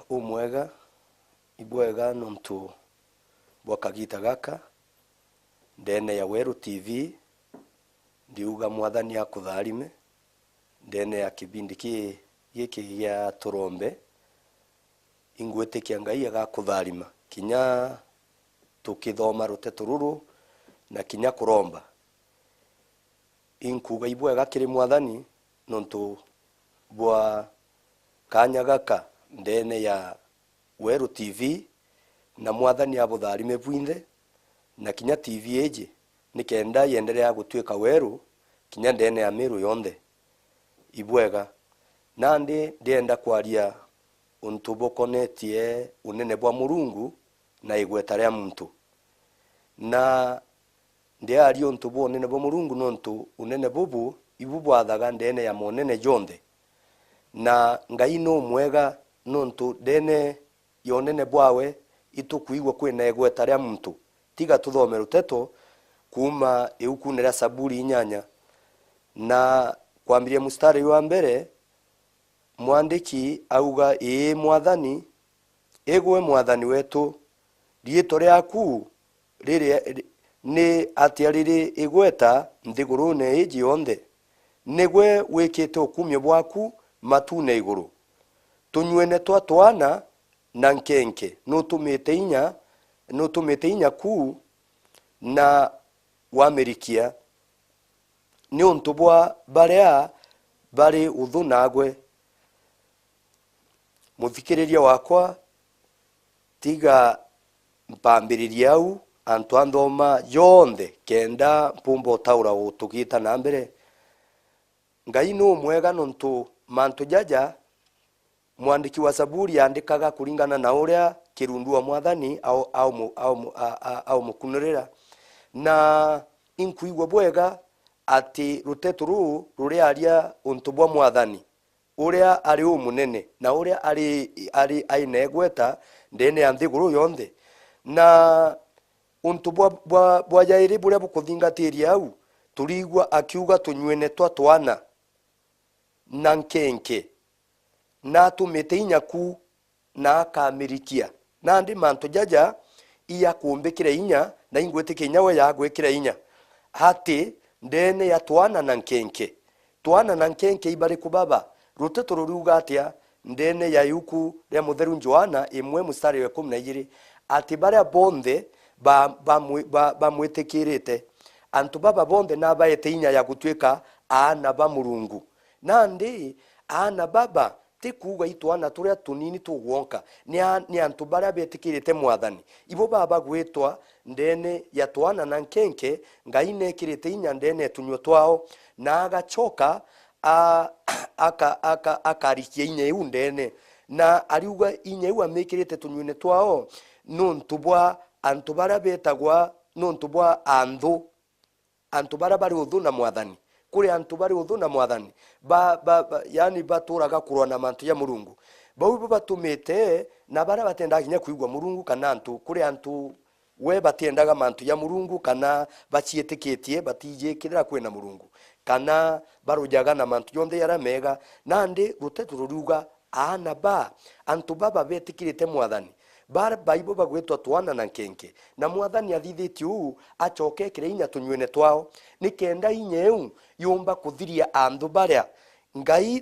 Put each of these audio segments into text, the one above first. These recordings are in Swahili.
umwega ibwega nontu bwakagita gaka ndene ya Weru TV ndiuga mwathani akutharime ndene ya kibindi giki gya turombe ingwitikia Ngai agakutharima kinya tukithoma ruteto ruru na kinya kuromba inkuga ibwega kiri mwathani nontu bwa kanya gaka ndene ya Weru TV na mwathani abutharime bwinthe na kinya TV eje nikenda yendelea gutwika weru kinya ndene ya miru yonthe ibwega nandi ndienda kwaria untu bokonetie unene bwa Murungu na igweta ria muntu na ndiari untu bo unene bwa Murungu nontu unene bubu ibu bwathaga ndene ya monene jonthe na Ngai no mwega nontu ndene yonene bwawe itukuigwa kwina igweta ria muntu tiga tuthome ruteto kuma iukunera Saburi 8 na kwambiria mustari wa mbere mwandiki auga mwathani egwe mwathani wetu rieto riaku riri ni atia riri igweta nthigurune iji yonthe nigwe wikite ukumio bwaku matune iguru tunywene twana na nkenke nutumite inya ku na wamerikia ni untu bwa barea bari uthunagwe muthikiriria wakwa tiga mpambiriria au antu anthoma yonthe kenda mpumbo taura utugita na mbere Ngai no mwega nontu mantu jaja mwandiki wa Saburi andikaga kuringana na uria kirundu wa mwathani au mukunurira na inkuigwa bwega ati ruteto ru ruria untu bwa mwathani uria ari umunene na uria ari ainegweta ndene ya nthiguru yonthe na untu bwa jairi buria bukuthingatiria au turigwa akiuga tunywene twana na nkenke na tumite inyaku na akamirikia na ndi mantu jaja iya kumbikira inya na ingwetike inya we ya gwikira inya hati ndene ya twana na nkenke ibari kubaba ruteto ruruga atia ndene ya yuku ria mutheru Joana 1:12 ati baria bonthe ba mwitikirite antu baba bonthe na baete inya ya gutwika ana ba Murungu nandi ana baba tikuga itwana turia tunini tugwonka ni antu baria betikirite mwathani ibo baba gwetwa ndene ya twana na nkenke Ngai nekirite inya ndene tunywo twao na agachoka akarikia inya iu ndene na ariuga inya iu amekirite tunywene twao nontu bwa antu baria betagwa nontu bwa antu baria bari uthuna mwathani kuri antu bari uthuna mwathani yani baturaga kurwa na mantu ya Murungu bau batumite na baria batenda kinya kuigwa Murungu kana antu kuri antu we batiendaga mantu ya Murungu kana bachietikitie batijekirira kwina Murungu kana barujaga na mantu yonthe yara mega nandi ruteto ruruga antu baba betikirite mwathani Bible bagwetwa twana na nkenke na mwathani athithitiu achoke kire inya tunywene twao nikenda inyeu yumba kuthiria anthu baria Ngai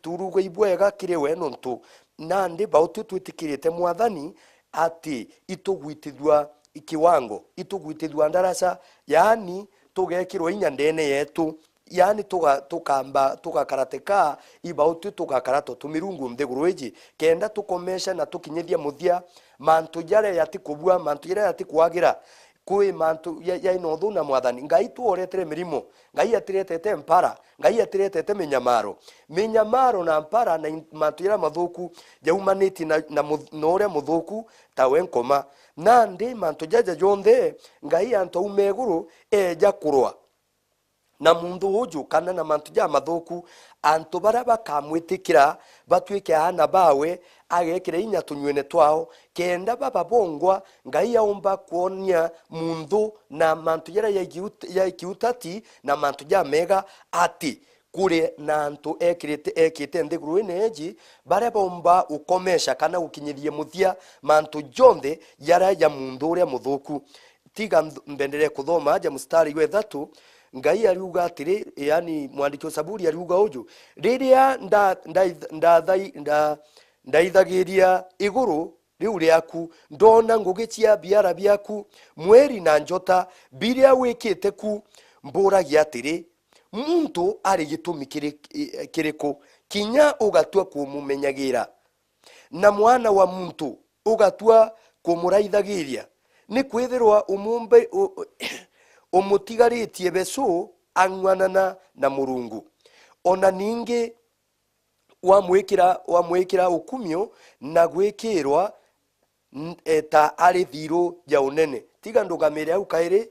turuga ibwega kire we nontu nandi bautu twitikirite mwathani ati itugwitithwa ikiwango itugwitithwa ndarasa yani tugekirwa inya ndene yetu yani tugakarate ibautu tugakarato tumirungu nthiguru iji kenda tukomesha na tukinyithia muthia mantu jare yatikubua mantu jare yatikwagira kwi mantu ya inothu na mwathani Ngai tuoretere mirimo Ngai atiretete mpara Ngai atiretete minyamaro na mpara na mantu jare mathuku jaumaniti na uria muthuku tawe nkoma nandi mantu jaja jonthe Ngai antu umeguru eja kurwa na mundu uju kana na mantu ja mathuku antu baria bakamwitikira batwike ana bawe agekire inya tunywene twao kenda baba bongwa Ngai aumba kuonia mundu na mantu jara ya kiutati na mantu ja mega ati kure na antu ekite nthiguru ineji bare bomba ukomesha kana ukinyirie muthia mantu jonthe yara ya mundu uria muthuku tiga mbendere kuthoma aja mstari we 3 ngai ariuga atiri yani mwandiki wa Zaburi ariuga uju riria ndaithagiria iguru riu riaku ndona ngugi cia biara biaku mweri na njota biria wikite ku mburagia atiri muntu ari gitumi kiriku kinya ugatua kumumenyagira na mwana wa muntu ugatua kumuraithagiria ni kwithirwa umumbe umutigaritie beso angwanana na Murungu ona ningi wamwikira ukumio na gwikirwa ta ari thiro ya unene tiga ndugamire au kairi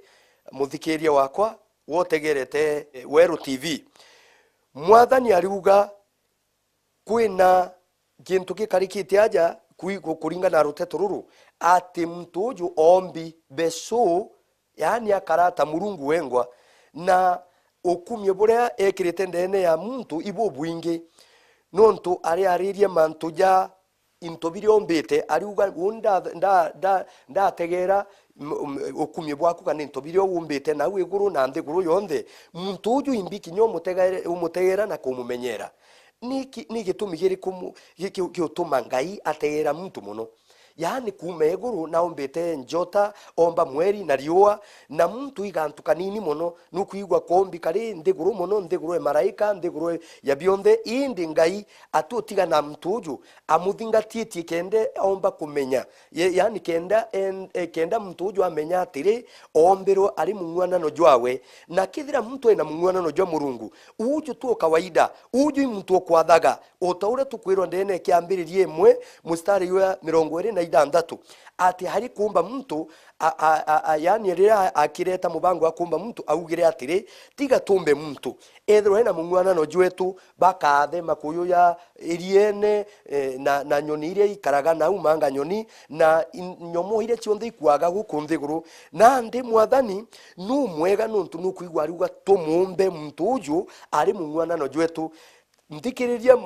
muthikiria wakwa wotegerete Weru TV mwathani ariuga kwina gintu gikarikite aja kuringa na ruteto ruru ati mtu uju ombi beso yani akarata Murungu wengwa na ukumio buria ekirite ndene ya muntu ibo bwingi nontu ari aririe mantu ja intobiri ombete ariuga nda tegera ukumio bwaku kana intobiri ombete na wiguru na nthiguru yonthe muntu uju imbiki nyo mutegera na kumumenyera ni gitumi giriku giutuma ngai ategera muntu muno yani kume iguru na ombete njota omba mweri na riua na muntu igantu kanini muno nukuigwa kombi kari nthiguru muno nthiguru maraika nthiguru ya bionde indi ngai atutiga na muntu uju amuthingatietie kende omba kumenya yani kenda muntu uju amenya atiri ombirwo ari mungwanano jwawe na kithira muntu ena mungwanano jwa Murungu uju tu kawaida uju muntu kwathaga utaure tukwirwa ndene kiambiririe mwe mustari wa 26 ati hari kumba mtu yani rira akireta mubango wa kumba mtu augire atiri tiga tumbe mtu ethro hena mungwanano jwetu bakathe makuyu ya iriene na nyoni iria ikaraga na umanga nyoni na nyomo iria cionthe ikwaga guku nthiguru na ndi mwathani nu mwega nuntu nukuigwa ariuga tumumbe mtu uju ari mungwanano jwetu ndikiriria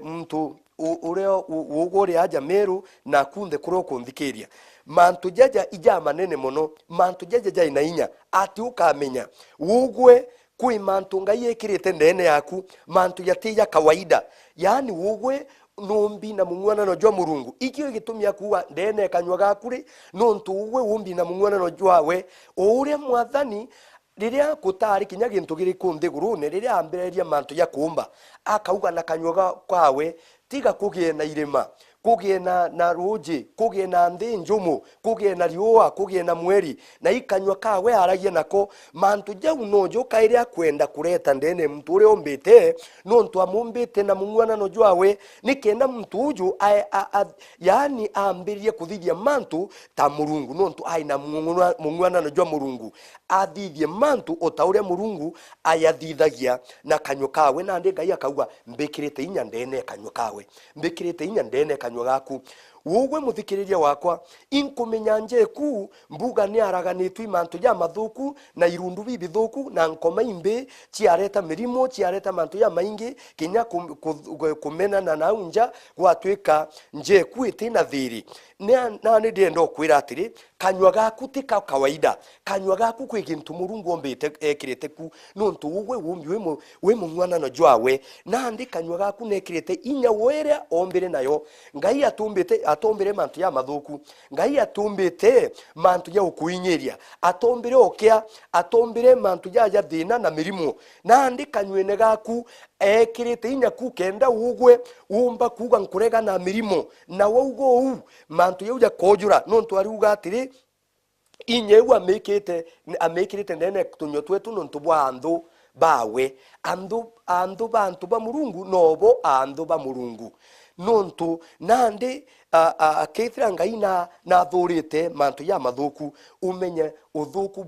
mtu ureo ugore aja Meru na kunthe kuro kunthikiria mantu jaja ija manene muno mantu jaja ina inya ati ukamenya ugwe kui mantu ngai ekirite ndene yaku mantu yatija kawaida yani ugwe nombi na mungwanano jwa Murungu ikio gitumia kuwa ndene kanywa gakuri nontu ugwe umbi na mungwanano jwawe uria mwathani riria kutari kinya gintu giri kunthiguru ne riria ambereria mantu ya kumba akauga na kanywa kawe tiga kugie na irima kugie na ruji kugie na nthi njumu kugie na riua kugie na mweri na ikanywa kawe aragie nako mantu jau nojo kairia kwenda kureta ndene mtu uri ombete nontu amumbete na mungwanano jwawe nikenda mtu uju yani ambirie kuthithia mantu ta Murungu nontu aina mungwanano jwa Murungu athithie mantu otauria Murungu ayathithagia na kanywa kawe na ndi ngai akauga mbikirite inya ndene kanywa kawe mbikirite inya ndene kanywa gaku ugwe muthikiriria wakwa inkumenya njeku mbuga ni araganitwi mantu ya mathuku na irundu bibithuku na nkoma imbe ciareta mirimo ciareta mantu ya maingi kinya kumena na naunja gwatwika njeku itina thiri na ni ndendo kwira atiri kanywa gaku ti kawaida kanywa gaku kwi gintu Murungu ombete ekirite ku nontu ugwe wumbi we mungwanano jwawe na ndi kanywa gaku nekirite inya wera ombere nayo ngai atombere mantu ya mathuku ngai atombete mantu ya ukuinyeria atombere okia atombere mantu ya thina na mirimo na ndi kanywene gaku ekirite inya ku kenda ugwe umba kuga nkurega na mirimo na waugo mantu ya kojura nontu ariuga atiri inyewa amekirite ndene tunyo twetu nontu bwa andu bawe andu bantu ba Murungu nobo andu ba Murungu nontu nandi akethira ngai na thurite mantu ya mathuku umenye uthuku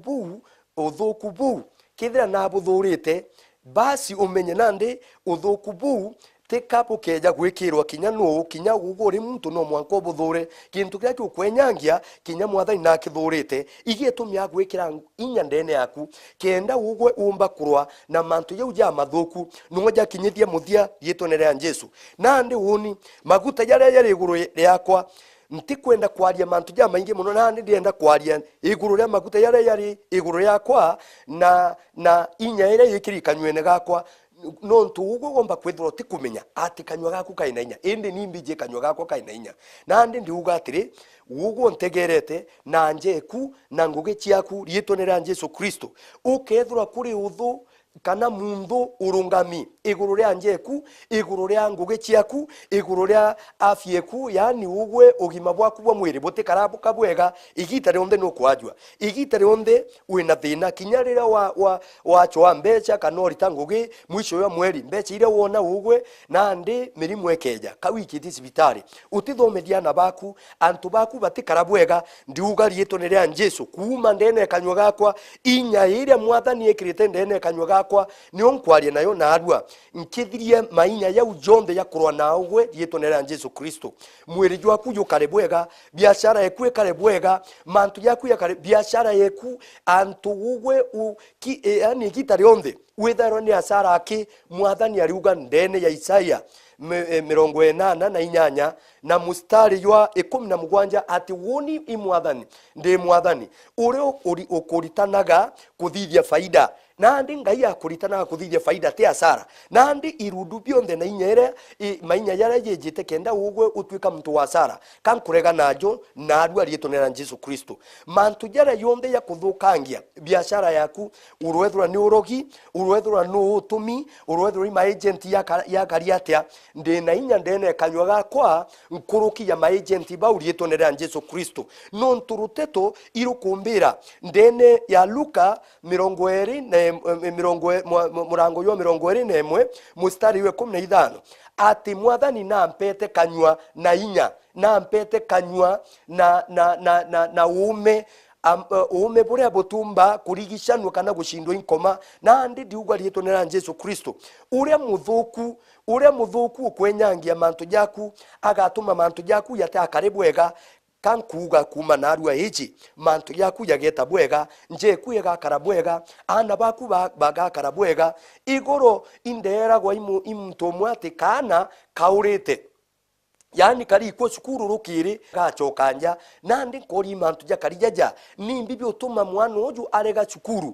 buu kithira na buthurite basi umenye nandi uthuku buu tikapo keja gwikirwa kinya no kinya guguri muntu no mwanko buthure kintu kia kwenyangia kinya mwathani na kithurite igietumia gwikira inya ndene yaku kenda ugwe umba kurwa na mantu yau ja mathuku nungoja kinyithia muthia rietonere Jesu nandi woni maguta yari iguru yakwa ntikwenda kwaria mantu ja maingi muno na ndienda kwaria iguru ria maguta yari iguru yakwa na inya ire yikiri kanywene gakwa no ntugo gomba kwithro tikumenya ati kanywa gaku kaina inya indi nimbije kanywa gako kaina inya nandi ndiuga atiri ugo ntegerete na njeku na ngugi ciaku rietonera Jesu Kristo ukethura kuri uthu kana mundu urungami iguru ria njeku iguru ria ngugi ciaku iguru ria afyeku yani ugwe ugima bwaku bwa mwiri butikarabuka bwega igita rionde no kwajwa igita rionde wina thina kinya rira wa chwa mbecha kanori ngugi mwisho ya mweri mbecha ile wona ugwe nandi mirimu ekeja kawiki disibitari utithomedia na baku antu baku batikarabwega ndiuga rietonera Jesu kuuma ndene kanywa gakwa inya ile mwathani ekirite ndene kanywa gakwa ni onkwaria nayo na arua nkithirie mainya ya ujonde ya kurwa nawe rietonera Jesu Kristo mwiri jwaku yukare bwega biashara yeku ekare bwega mantu yaku yakare biashara yeku antu ugwe yani gitari onde witharo ni asara aki mwathani ariuga ndene ya Isaya 88 na mustari wa 17 ati woni imwathani ndi mwathani uri ukuritanaga kuthithia faida nandi ngai ya kuritanaga kuthithia faida te asara nandi irundu bionde na inyere mainya yara yejite kenda ugwe utwika mtu wa asara kan kurega najo na arua rietonera Jesu Kristo mantu jara yonde ya kuthukangia biashara yaku urwethura ni urogi urwethura no utumi urwethura ma agent ya kariatia ndena inya ndene kanywa gakwa nkuruki ya ma agent ba rietonera Jesu Kristo no nturuteto irukumbira ndene ya Luka 20 mustari wa 15 ati mwathani na mpete kanywa na inya na mpete kanywa na ume buria butumba kurigishanwa kana gushindwa inkoma na ndi ndiuga rietonera Jesu Kristo uria muthuku kwenyangia mantu jaku agatuma mantu jaku yata karibwega kan kuga kuma narua hiji mantu yaku yageta bwega nje kuyega karabwega ana baku baga karabwega igoro indera gwa imto mwate kana kaurete yani kari ko sukuru rukiri gachokanja nandi kori mantu ja karijaja nimbi byotuma mwana oju arega sukuru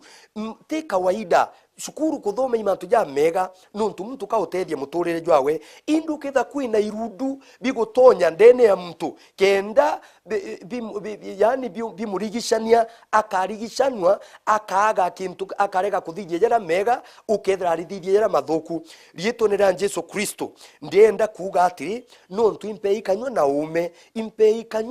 te kawaida sukuru kuthoma imantu ja mega nuntu mtu ka utedia muturire jwawe indukitha kwina irundu bigutonya ndene ya mtu kenda yani bimurigishania akarigishanwa akaga kintu akarega kuthithia jara mega ukethra rithithia jara mathuku rietonera Jesu Kristo ndienda kuga atiri nuntu impei kanywa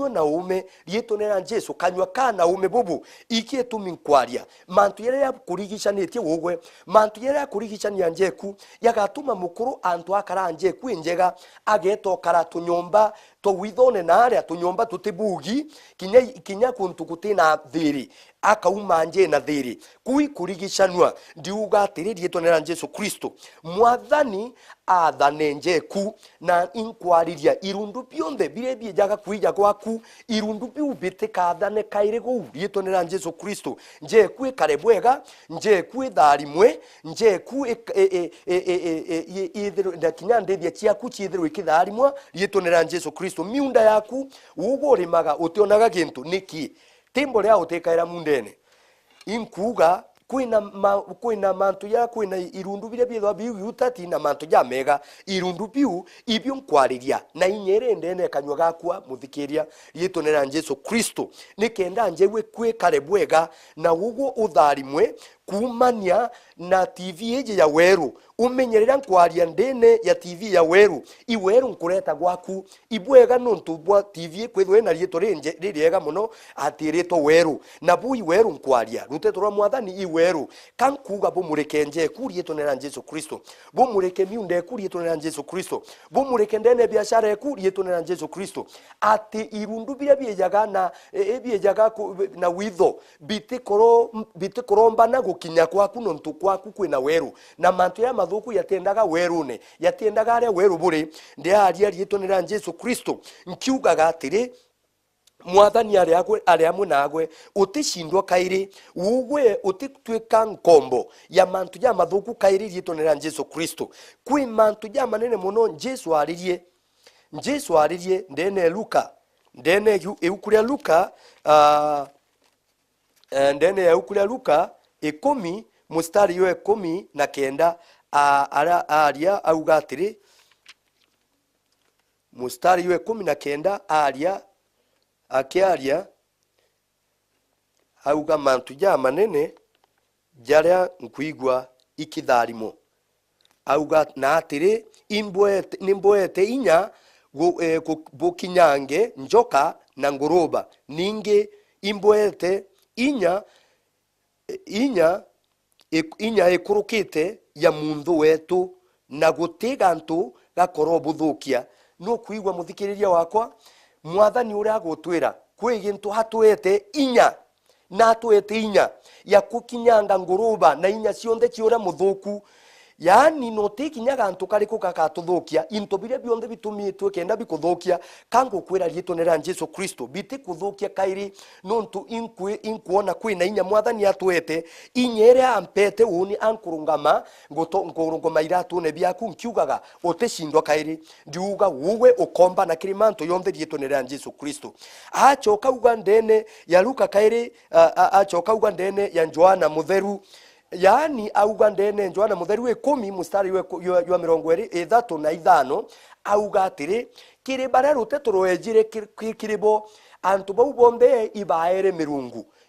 na ume rietonera Jesu kanywa kana ume bubu ikietumi nkwaria mantu yere ya kurigishanetie wogwe mantu yera kurigicania njeku yagatuma mukuru antu akara njeku njega ageto kara tunyomba to withone na aria tunyomba tutibugi kinya kuntu kutina thiri akauma nje na thiri kui kurigicanwa ndiuga atiri rietonera Jesu Kristo mwathani athane njeku na inkwariria irundu bionde birebie jaga kuija gwaku irundu biu bitikathane kaire go rietonera Jesu Kristo njeku ikarebwega njeku itharimwe njeku ithiro kinya ndethia ciaku ciithiro ikitharimwa rietonera Jesu Kristo miunda yaku ugorimaga utionaga gintu niki timbo ria utikaira mundene inkuga kwina mantu ya kwina irundu bire bithwa biu utati na mantu ja mega irundu biu ibyo nkwariria na inyere ndene kanywa gakwa muthikiria rietonera Jesu Kristo nikenda njewe kwikare bwega na ugo utharimwe kumania na TV eje ya weru umenyerera nkwaria ndene ya TV ya weru iweru nkureta gwaku ibwega nuntu bwa TV kwithwe na rieto ririega muno atireto weru na bui weru nkwaria ruteto rwa mwathani iweru kankuga bumureke nje kurietonera Jesu Kristo bumureke miunde kurietonera Jesu Kristo bumureke ndene biashara kurietonera Jesu Kristo ati irundu bire biejaga na ebiejaga na witho bitikoro mbana gukinya kwaku nontu kwaku kwina weru na mantu ya mathuku yatendaga werune yatendaga aria weru buri ndiaria rietwo nira Jesu Kristo nkiugaga atiri mwathani aria munagwe utishindwa kairi ugwe utitwika nkombo ya mantu ya mathuku kairi rietwo nira Jesu Kristo kwi mantu ya manene muno Jesu aririe ndene Luka ndene eukuria Luka ndene eukuria Luka 10 mustari yo 19 aria auga atiri mustari yo 19 akiaria auga mantu ya manene jaria nkuigwa ikitharimo auga na atiri nimboete inya bukinyange njoka na nguruba ningi imboete inya ikurukite ya mundu wetu na gutiga ntu gakoro buthukia no kuigwa muthikiriria wakwa mwathani uria gutwira kwi gintu hatuete inya na tuete inya ya kukinyanga nguruba na inya cionthe ciura muthuku yani no tikinyaga ntu kariku kakatuthukia into bire bionde bitumitwe kenda bikuthukia kango kwira rietwo nira Jesu Kristo biti kuthukia kairi no ntu inkuona kwina inya mwathani atwete inyere ampete uni ankurungama ngurungama iratu ne biaku nkiugaga utishindwa kairi ndiuga uwe ukomba na kirimanto yonde rietwo nira Jesu Kristo achoka uga ndene ya Luka kairi achoka uga ndene ya Joana mutheru yani auga ndene Joana mutheru 10 mustari wa 25 auga atiri kiri bare ruteto roejire kiribo antu bau bombe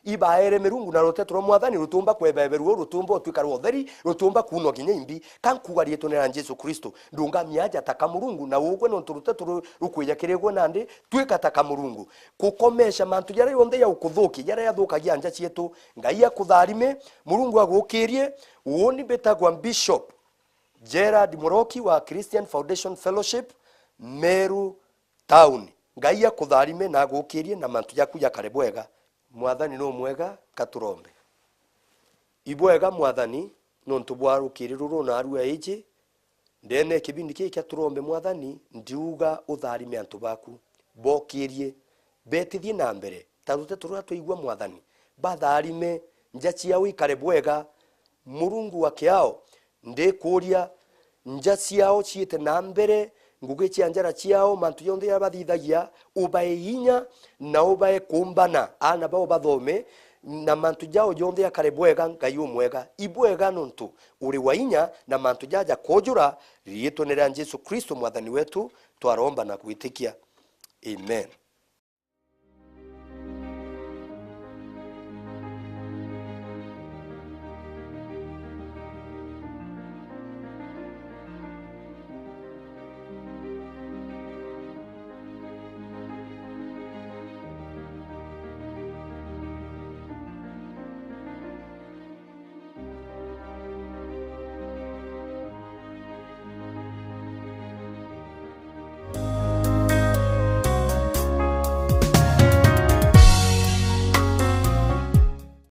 ibaere mirungu na ruteto ro mwathani rutumba kwebeberuo rutumba otwikarwo theri rutumba kuno kinyimbi kankuga rietwo nira Jesu Kristo ndunga miaja takamurungu na ugwe no ruteto rukwiya kirego nandi twika takamurungu kukomesha mantu yare yonde ya ukuthuki yare yathukagia anja cietu ngai akutharime murungu agukirie woni betagwa Bishop Gerard Muroki wa Christian Foundation Fellowship Meru Town ngai akutharime na agukirie na mantu yaku yakare bwega mwathani no mwega katurombe ibwega mwathani no ntubwarukire ruru na aru eje ndene kibindi kiki aturombe mwathani ndiuga utharime antu baku bokirie betithie na mbere tarute turwa tuigwa mwathani batharime njachia wikare bwega murungu wakiao ndikuria njaciao ciite na mbere ngugi cia njara ciao mantu yonthe yabathithagia ubae hinya na ubae kumbana ana bao bathome na mantu jao yonthe yakare bwega ngai umwega ibwega nontu uri wa hinya na mantu jaja kujura rietwo nira Jesu Kristo mwathani wetu twaromba na gwitikia amen.